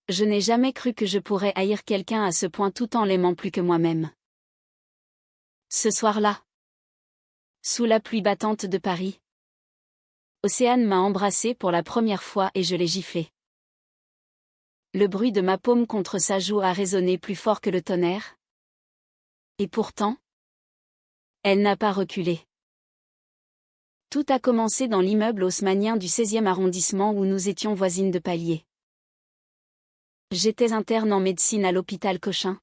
Je n'ai jamais cru que je pourrais haïr quelqu'un à ce point tout en l'aimant plus que moi-même. Ce soir-là, sous la pluie battante de Paris, Océane m'a embrassé pour la première fois et je l'ai giflé. Le bruit de ma paume contre sa joue a résonné plus fort que le tonnerre. Et pourtant, elle n'a pas reculé. Tout a commencé dans l'immeuble haussmannien du 16e arrondissement où nous étions voisines de palier. J'étais interne en médecine à l'hôpital Cochin.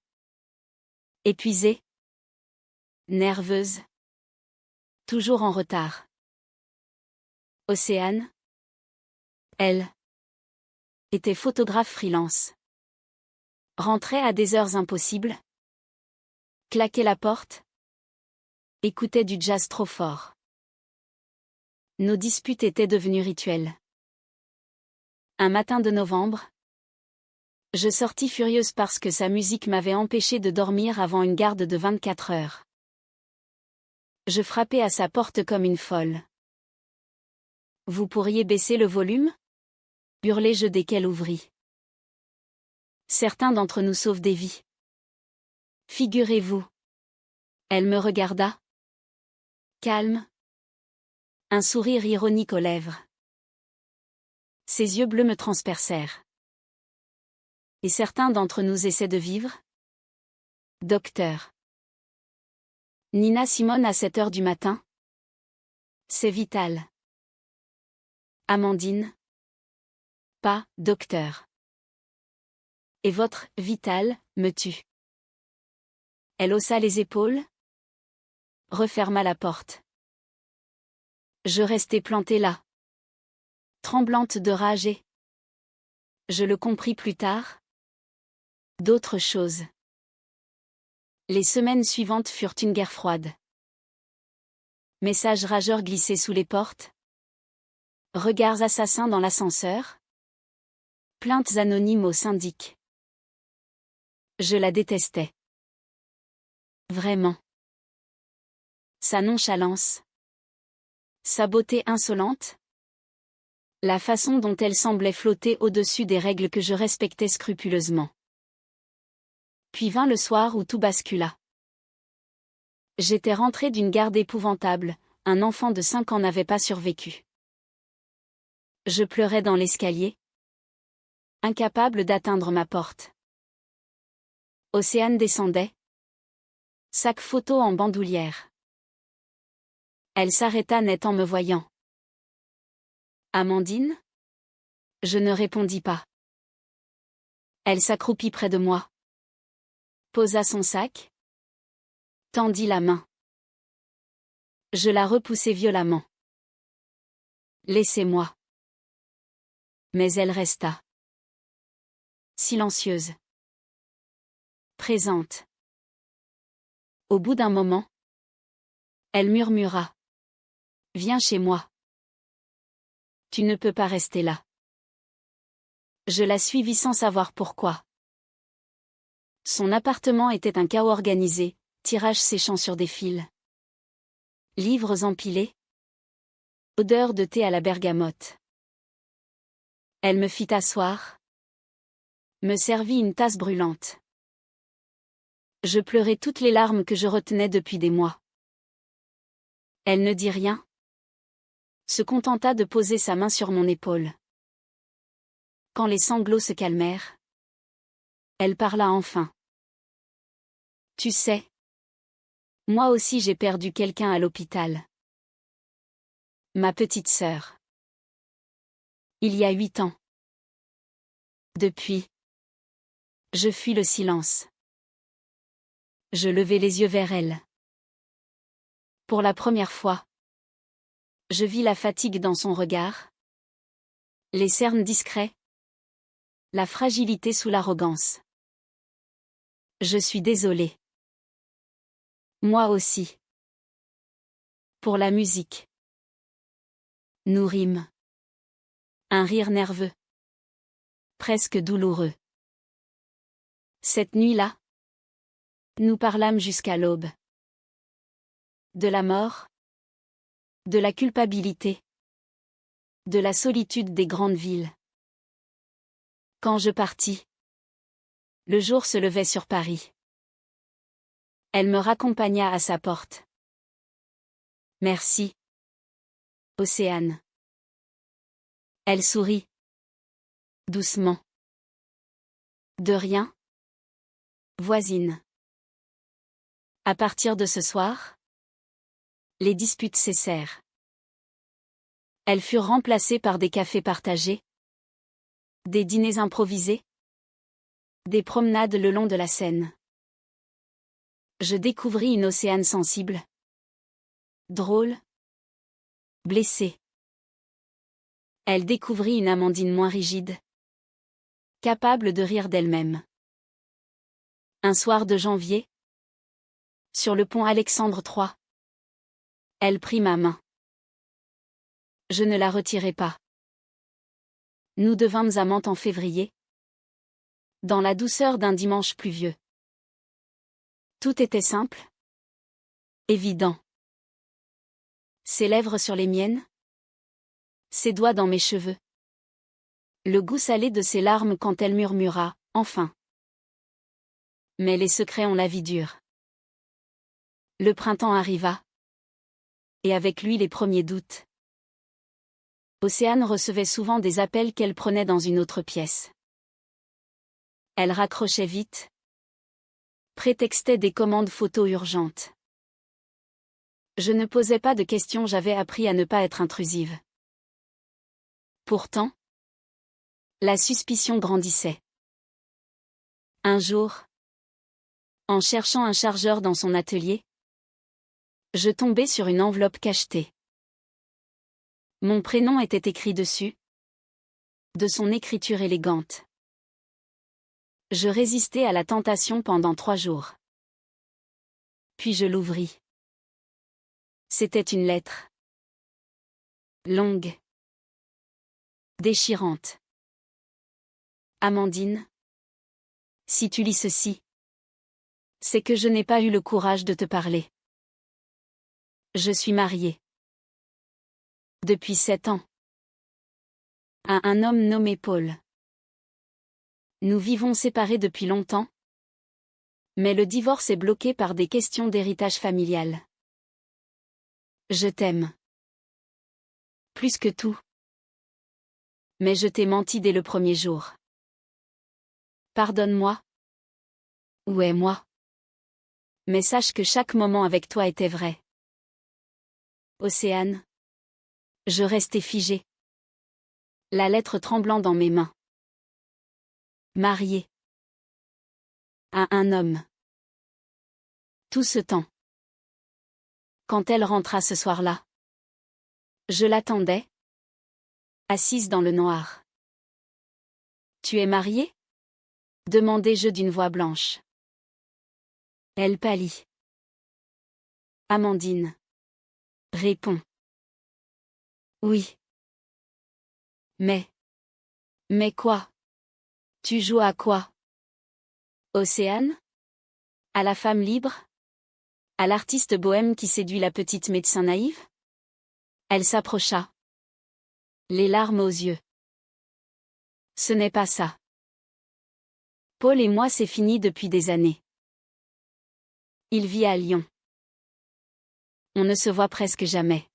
Épuisée, nerveuse, toujours en retard. Océane, elle, était photographe freelance. Rentrait à des heures impossibles, claquait la porte, écoutait du jazz trop fort. Nos disputes étaient devenues rituelles. Un matin de novembre, je sortis furieuse parce que sa musique m'avait empêché de dormir avant une garde de 24 heures. Je frappai à sa porte comme une folle. « Vous pourriez baisser le volume ?» hurlai-je dès qu'elle ouvrit. Certains d'entre nous sauvent des vies. Figurez-vous. Elle me regarda. Calme. Un sourire ironique aux lèvres. Ses yeux bleus me transpercèrent. Et certains d'entre nous essaient de vivre ? Docteur. Nina Simone à 7 heures du matin ? C'est vital. Amandine. Pas, docteur. Et votre « vital » me tue. Elle haussa les épaules, referma la porte. Je restai plantée là, tremblante de rage et, je le compris plus tard, d'autres choses. Les semaines suivantes furent une guerre froide. Messages rageurs glissés sous les portes. Regards assassins dans l'ascenseur. Plaintes anonymes au syndic. Je la détestais. Vraiment. Sa nonchalance. Sa beauté insolente. La façon dont elle semblait flotter au-dessus des règles que je respectais scrupuleusement. Puis vint le soir où tout bascula. J'étais rentrée d'une garde épouvantable, un enfant de 5 ans n'avait pas survécu. Je pleurais dans l'escalier, incapable d'atteindre ma porte. Océane descendait. Sac photo en bandoulière. Elle s'arrêta net en me voyant. Amandine ? Je ne répondis pas. Elle s'accroupit près de moi. Posa son sac. Tendit la main. Je la repoussai violemment. Laissez-moi. Mais elle resta. Silencieuse. Présente. Au bout d'un moment, elle murmura. Viens chez moi. Tu ne peux pas rester là. Je la suivis sans savoir pourquoi. Son appartement était un chaos organisé, tirages séchant sur des fils. Livres empilés. Odeur de thé à la bergamote. Elle me fit asseoir. Me servit une tasse brûlante. Je pleurai toutes les larmes que je retenais depuis des mois. Elle ne dit rien. Se contenta de poser sa main sur mon épaule. Quand les sanglots se calmèrent, elle parla enfin. Tu sais, moi aussi j'ai perdu quelqu'un à l'hôpital. Ma petite sœur. Il y a 8 ans. Depuis, je fuis le silence. Je levai les yeux vers elle. Pour la première fois, je vis la fatigue dans son regard. Les cernes discrets. La fragilité sous l'arrogance. Je suis désolée. Moi aussi. Pour la musique. Nous rîmes. Un rire nerveux. Presque douloureux. Cette nuit-là, nous parlâmes jusqu'à l'aube. De la mort. De la culpabilité. De la solitude des grandes villes. Quand je partis, Le jour se levait sur Paris. Elle me raccompagna à sa porte. Merci. Océane. Elle sourit. Doucement. De rien. Voisine. À partir de ce soir, les disputes cessèrent. Elles furent remplacées par des cafés partagés, des dîners improvisés, des promenades le long de la Seine. Je découvris une Océane sensible, drôle, blessée. Elle découvrit une Amandine moins rigide, capable de rire d'elle-même. Un soir de janvier, sur le pont Alexandre III, elle prit ma main. Je ne la retirai pas. Nous devînmes amantes en février, dans la douceur d'un dimanche pluvieux. Tout était simple, évident. Ses lèvres sur les miennes, ses doigts dans mes cheveux. Le goût salé de ses larmes quand elle murmura « Enfin ». Mais les secrets ont la vie dure. Le printemps arriva. Et avec lui les premiers doutes. Océane recevait souvent des appels qu'elle prenait dans une autre pièce. Elle raccrochait vite. Prétextait des commandes photos urgentes. Je ne posais pas de questions, j'avais appris à ne pas être intrusive. Pourtant, la suspicion grandissait. Un jour, en cherchant un chargeur dans son atelier, je tombai sur une enveloppe cachetée. Mon prénom était écrit dessus, de son écriture élégante. Je résistai à la tentation pendant 3 jours. Puis je l'ouvris. C'était une lettre. Longue. Déchirante. Amandine. Si tu lis ceci, c'est que je n'ai pas eu le courage de te parler. Je suis mariée. Depuis 7 ans. À un homme nommé Paul. Nous vivons séparés depuis longtemps. Mais le divorce est bloqué par des questions d'héritage familial. Je t'aime. Plus que tout. Mais je t'ai menti dès le premier jour. Pardonne-moi. Où est moi? Mais sache que chaque moment avec toi était vrai. Océane. Je restais figée. La lettre tremblant dans mes mains. Mariée. À un homme. Tout ce temps. Quand elle rentra ce soir-là. Je l'attendais. Assise dans le noir. Tu es mariée? Demandai-je d'une voix blanche. Elle pâlit. Amandine. Réponds. Oui. Mais quoi? Tu joues à quoi? Océane? À la femme libre? À l'artiste bohème qui séduit la petite médecin naïve? Elle s'approcha. Les larmes aux yeux. Ce n'est pas ça. Paul et moi c'est fini depuis des années. Il vit à Lyon. On ne se voit presque jamais.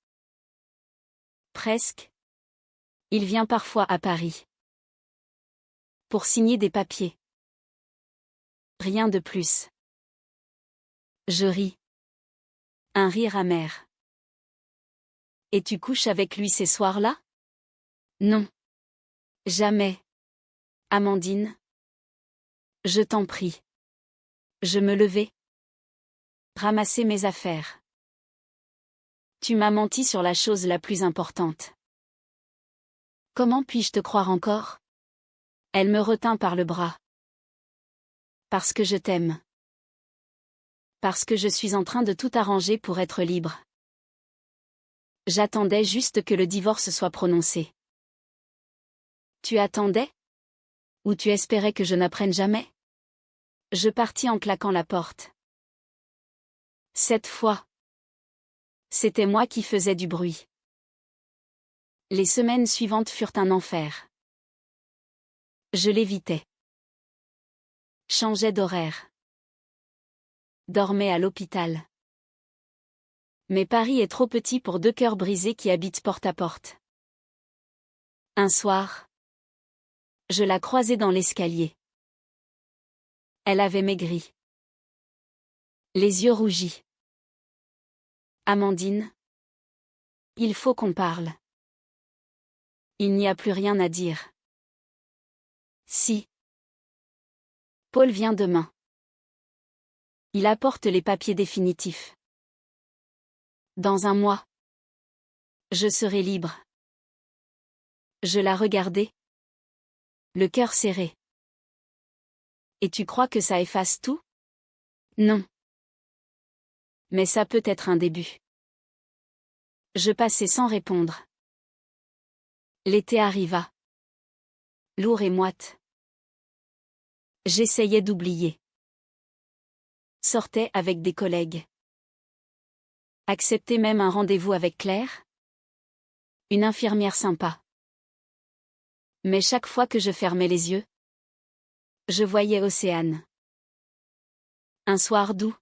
Presque. Il vient parfois à Paris. Pour signer des papiers. Rien de plus. Je ris. Un rire amer. Et tu couches avec lui ces soirs-là? Non. Jamais. Amandine. Je t'en prie. Je me levai. Ramasser mes affaires. Tu m'as menti sur la chose la plus importante. Comment puis-je te croire encore? Elle me retint par le bras. Parce que je t'aime. Parce que je suis en train de tout arranger pour être libre. J'attendais juste que le divorce soit prononcé. Tu attendais? Ou tu espérais que je n'apprenne jamais? Je partis en claquant la porte. Cette fois, c'était moi qui faisais du bruit. Les semaines suivantes furent un enfer. Je l'évitais. Changeait d'horaire. Dormait à l'hôpital. Mais Paris est trop petit pour deux cœurs brisés qui habitent porte à porte. Un soir, je la croisai dans l'escalier. Elle avait maigri. Les yeux rougis. Amandine. Il faut qu'on parle. Il n'y a plus rien à dire. Si. Paul vient demain. Il apporte les papiers définitifs. Dans un mois. Je serai libre. Je la regardai. Le cœur serré. Et tu crois que ça efface tout? Non. Mais ça peut être un début. Je passai sans répondre. L'été arriva. Lourd et moite. J'essayais d'oublier. Sortais avec des collègues. Acceptais même un rendez-vous avec Claire. Une infirmière sympa. Mais chaque fois que je fermais les yeux, je voyais Océane. Un soir doux.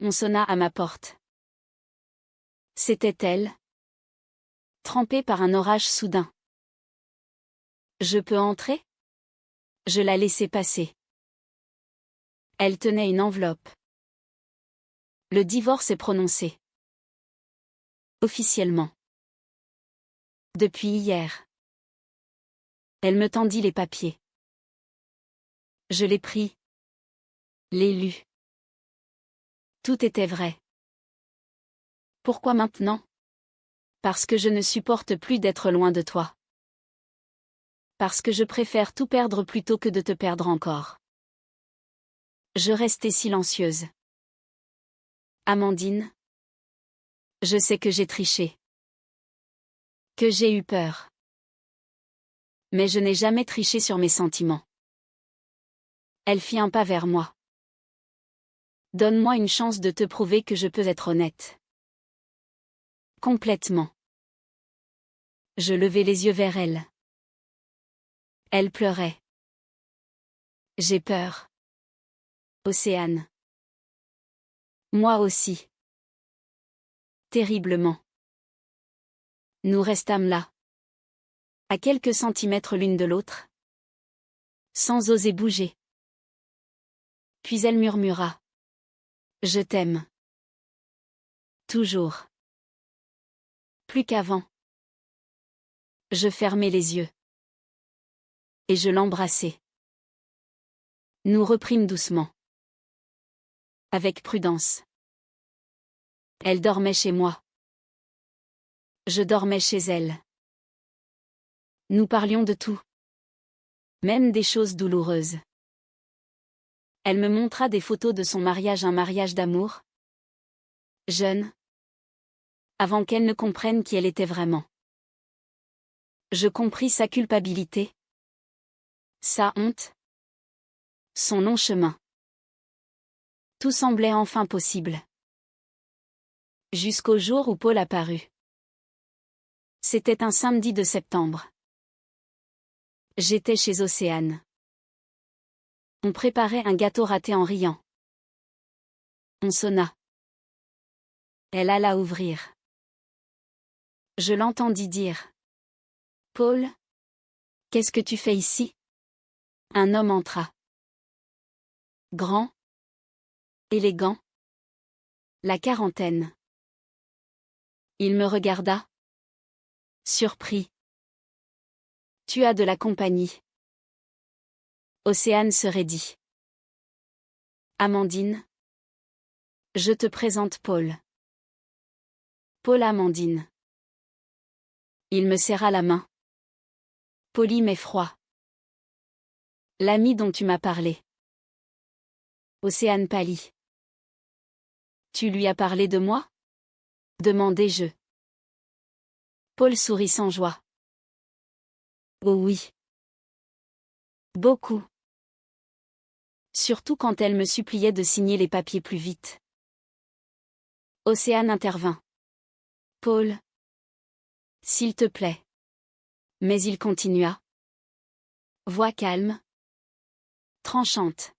On sonna à ma porte. C'était elle. Trempée par un orage soudain. Je peux entrer? Je la laissai passer. Elle tenait une enveloppe. Le divorce est prononcé. Officiellement. Depuis hier. Elle me tendit les papiers. Je les pris. Les lus. Tout était vrai. Pourquoi maintenant? Parce que je ne supporte plus d'être loin de toi. Parce que je préfère tout perdre plutôt que de te perdre encore. Je restai silencieuse. Amandine. Je sais que j'ai triché. Que j'ai eu peur. Mais je n'ai jamais triché sur mes sentiments. Elle fit un pas vers moi. Donne-moi une chance de te prouver que je peux être honnête. Complètement. Je levai les yeux vers elle. Elle pleurait. J'ai peur. Océane. Moi aussi. Terriblement. Nous restâmes là. À quelques centimètres l'une de l'autre. Sans oser bouger. Puis elle murmura. Je t'aime. Toujours. Plus qu'avant. Je fermai les yeux. Et je l'embrassai. Nous reprîmes doucement. Avec prudence. Elle dormait chez moi. Je dormais chez elle. Nous parlions de tout. Même des choses douloureuses. Elle me montra des photos de son mariage, un mariage d'amour. Jeune. Avant qu'elle ne comprenne qui elle était vraiment. Je compris sa culpabilité. Sa honte. Son long chemin. Tout semblait enfin possible. Jusqu'au jour où Paul apparut. C'était un samedi de septembre. J'étais chez Océane. On préparait un gâteau raté en riant. On sonna. Elle alla ouvrir. Je l'entendis dire. Paul? Qu'est-ce que tu fais ici? Un homme entra. Grand. Élégant. La quarantaine. Il me regarda. Surpris. Tu as de la compagnie. Océane se raidit. Amandine. Je te présente Paul. Paul Amandine. Il me serra la main. Poli mais froid. L'ami dont tu m'as parlé. Océane pâlit. Tu lui as parlé de moi? Demandai-je. Paul sourit sans joie. Oh oui. Beaucoup. Surtout quand elle me suppliait de signer les papiers plus vite. Océane intervint. Paul. S'il te plaît. Mais il continua. Voix calme. Tranchante.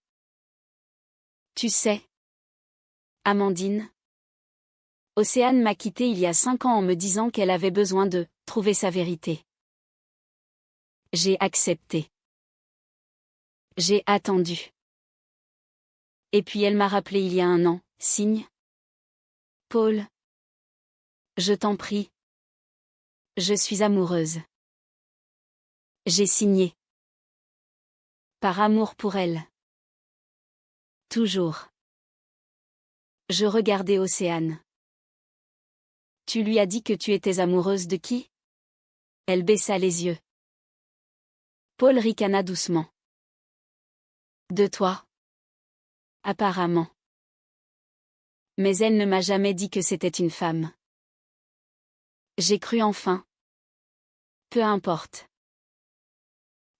Tu sais, Amandine, Océane m'a quittée il y a 5 ans en me disant qu'elle avait besoin de trouver sa vérité. J'ai accepté. J'ai attendu. Et puis elle m'a rappelé il y a 1 an, signe. Paul. Je t'en prie. Je suis amoureuse. J'ai signé. Par amour pour elle. Toujours. Je regardais Océane. Tu lui as dit que tu étais amoureuse de qui? Elle baissa les yeux. Paul ricana doucement. De toi. Apparemment. Mais elle ne m'a jamais dit que c'était une femme. J'ai cru enfin. Peu importe.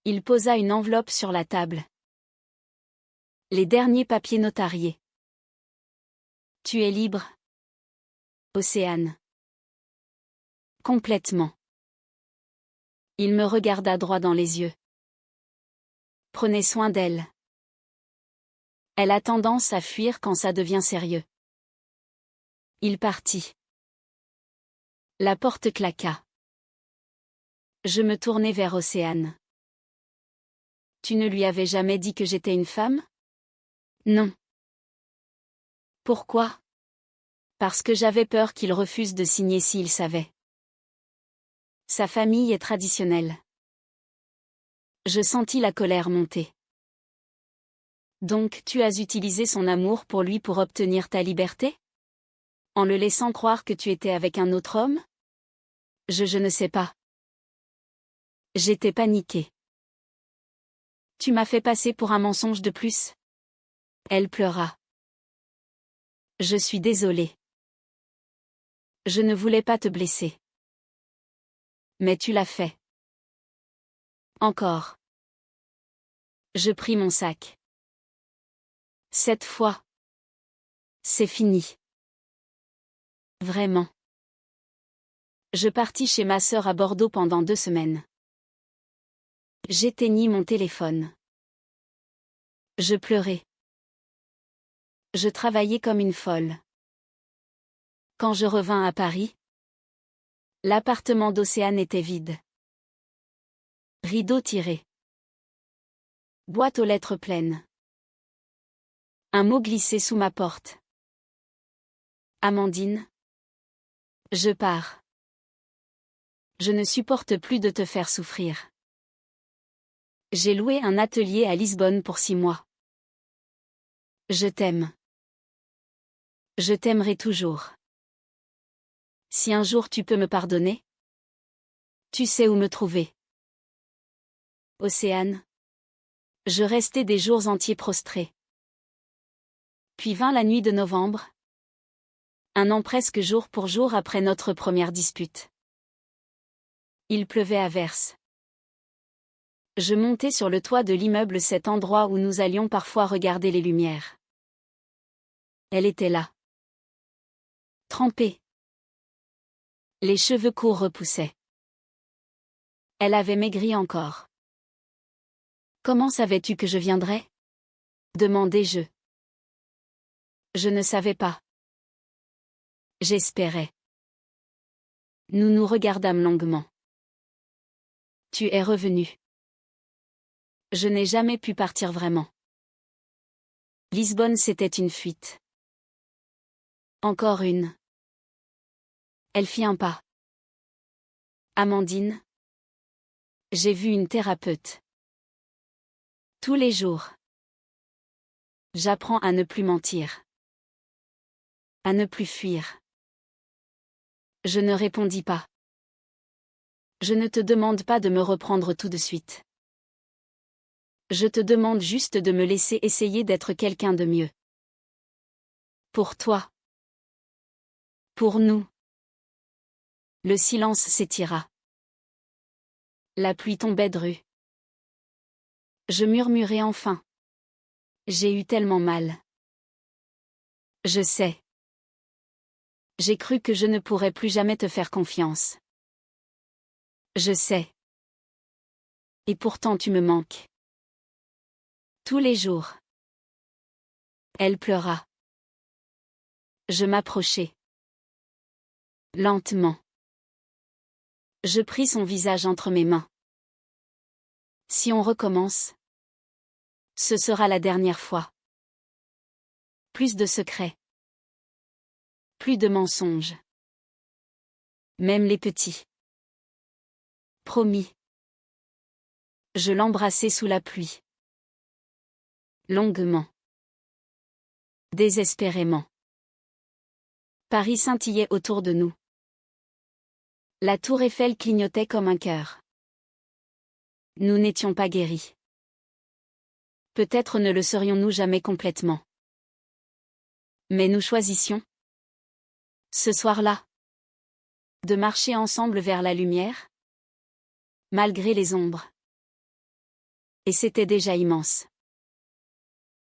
Il posa une enveloppe sur la table. Les derniers papiers notariés. Tu es libre? Océane. Complètement. Il me regarda droit dans les yeux. Prenez soin d'elle. Elle a tendance à fuir quand ça devient sérieux. Il partit. La porte claqua. Je me tournai vers Océane. Tu ne lui avais jamais dit que j'étais une femme? Non. Pourquoi? Parce que j'avais peur qu'il refuse de signer s'il savait. Sa famille est traditionnelle. Je sentis la colère monter. Donc tu as utilisé son amour pour lui pour obtenir ta liberté? En le laissant croire que tu étais avec un autre homme? Je ne sais pas. J'étais paniquée. Tu m'as fait passer pour un mensonge de plus. Elle pleura. Je suis désolée. Je ne voulais pas te blesser. Mais tu l'as fait. Encore. Je pris mon sac. Cette fois. C'est fini. Vraiment. Je partis chez ma sœur à Bordeaux pendant 2 semaines. J'éteignis mon téléphone. Je pleurais. Je travaillais comme une folle. Quand je revins à Paris, l'appartement d'Océane était vide. Rideau tiré. Boîte aux lettres pleine. Un mot glissé sous ma porte. Amandine. Je pars. Je ne supporte plus de te faire souffrir. J'ai loué un atelier à Lisbonne pour 6 mois. Je t'aime. Je t'aimerai toujours. Si un jour tu peux me pardonner, tu sais où me trouver. Océane. Je restai des jours entiers prostrée. Puis vint la nuit de novembre. 1 an presque jour pour jour après notre première dispute. Il pleuvait à verse. Je montai sur le toit de l'immeuble, cet endroit où nous allions parfois regarder les lumières. Elle était là. Trempée. Les cheveux courts repoussaient. Elle avait maigri encore. Comment savais-tu que je viendrais? Demandai-je. Je ne savais pas. J'espérais. Nous nous regardâmes longuement. Tu es revenu. Je n'ai jamais pu partir vraiment. Lisbonne, c'était une fuite. Encore une. Elle fit un pas. Amandine. J'ai vu une thérapeute. Tous les jours. J'apprends à ne plus mentir. À ne plus fuir. Je ne répondis pas. Je ne te demande pas de me reprendre tout de suite. Je te demande juste de me laisser essayer d'être quelqu'un de mieux. Pour toi. Pour nous. Le silence s'étira. La pluie tombait dru. Je murmurai enfin. J'ai eu tellement mal. Je sais. J'ai cru que je ne pourrais plus jamais te faire confiance. Je sais. Et pourtant tu me manques. Tous les jours. Elle pleura. Je m'approchai. Lentement. Je pris son visage entre mes mains. Si on recommence, ce sera la dernière fois. Plus de secrets. Plus de mensonges. Même les petits. Promis. Je l'embrassai sous la pluie. Longuement. Désespérément. Paris scintillait autour de nous. La tour Eiffel clignotait comme un cœur. Nous n'étions pas guéris. Peut-être ne le serions-nous jamais complètement. Mais nous choisissions, ce soir-là, de marcher ensemble vers la lumière, malgré les ombres. Et c'était déjà immense.